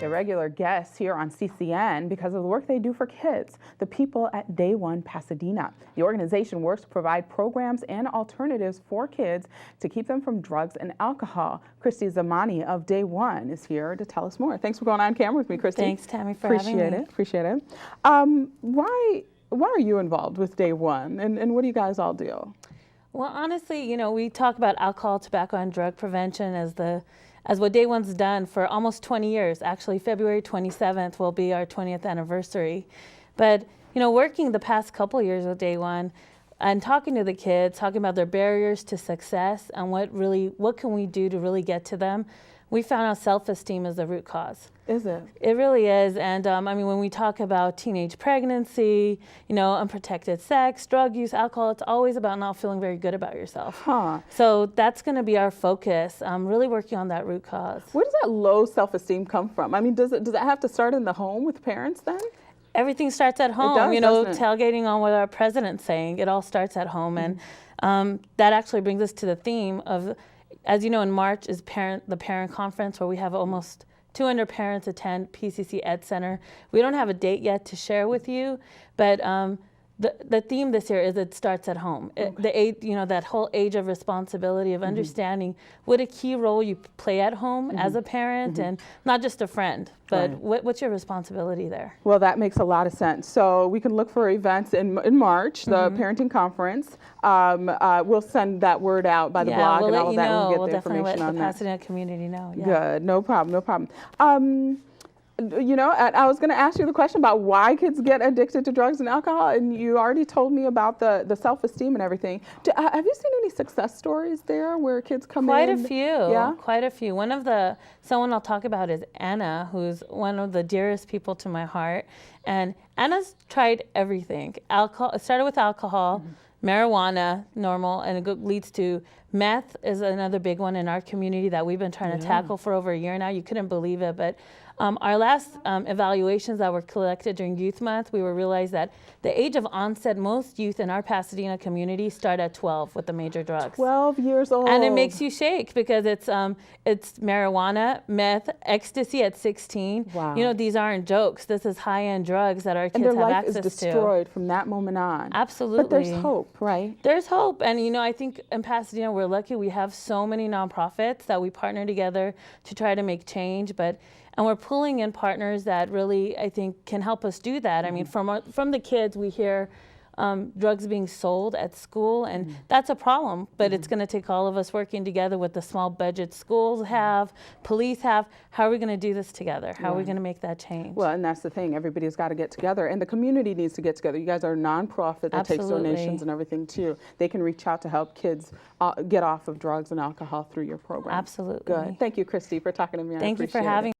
They're regular guests here on CCN because of the work they do for kids, the people at Day One Pasadena. The organization works to provide programs and alternatives for kids to keep them from drugs and alcohol. Christy Zamani of Day One is here to tell us more. Thanks for going on camera with me, Christy. Thanks, Tami, for having me. Appreciate it. Why are you involved with Day One, and what do you guys all do? Well, honestly, you know, we talk about alcohol, tobacco, and drug prevention as what Day One's done for almost 20 years. Actually, February 27th will be our 20th anniversary. But, you know, working the past couple years with Day One and talking to the kids, talking about their barriers to success and what can we do to really get to them, we found out self-esteem is the root cause. Is it? It really is. And I mean, when we talk about teenage pregnancy, you know, unprotected sex, drug use, alcohol, it's always about not feeling very good about yourself. So that's going to be our focus, really working on that root cause. Where does that low self-esteem come from? I mean, does it have to start in the home with parents then? Everything starts at home. It does, you know, doesn't it? Tailgating on what our president's saying, it all starts at home. And that actually brings us to the theme of, as you know, in March is the parent conference where we have almost 200 parents attend PCC Ed Center. We don't have a date yet to share with you, but the theme this year is it starts at home. Okay. You know, that whole age of responsibility of understanding what a key role you play at home as a parent and not just a friend, but what's your responsibility there? Well, that makes a lot of sense. So we can look for events in March, the parenting conference. We'll send that word out by the blog and all of that. We'll definitely let the Pasadena community know. Yeah. Good, no problem, no problem. You know, I was going to ask you the question about why kids get addicted to drugs and alcohol, and you already told me about the self-esteem and everything. Have you seen any success stories there where kids come in? Quite a few. Yeah? Quite a few. Someone I'll talk about is Anna, who's one of the dearest people to my heart. And Anna's tried everything. It started with alcohol, marijuana, normal, and it leads to meth is another big one in our community that we've been trying to tackle for over a year now. You couldn't believe it, but our last evaluations that were collected during Youth Month, we realized that the age of onset, most youth in our Pasadena community start at 12 with the major drugs. 12 years old. And it makes you shake because it's marijuana, meth, ecstasy at 16. Wow. You know, these aren't jokes. This is high-end drugs that our kids have access to. And their life is destroyed from that moment on. Absolutely. But there's hope, right? There's hope. And, you know, I think in Pasadena, we're lucky. We have so many nonprofits that we partner together to try to make change. And we're pulling in partners that really, I think, can help us do that. I mean, from the kids, we hear drugs being sold at school, and that's a problem. But it's going to take all of us working together with the small budget schools have, police have. How are we going to do this together? How are we going to make that change? Well, and that's the thing. Everybody's got to get together, and the community needs to get together. You guys are a nonprofit that takes donations and everything, too. They can reach out to help kids get off of drugs and alcohol through your program. Absolutely. Good. Thank you, Christy, for talking to me. Thank you for having me.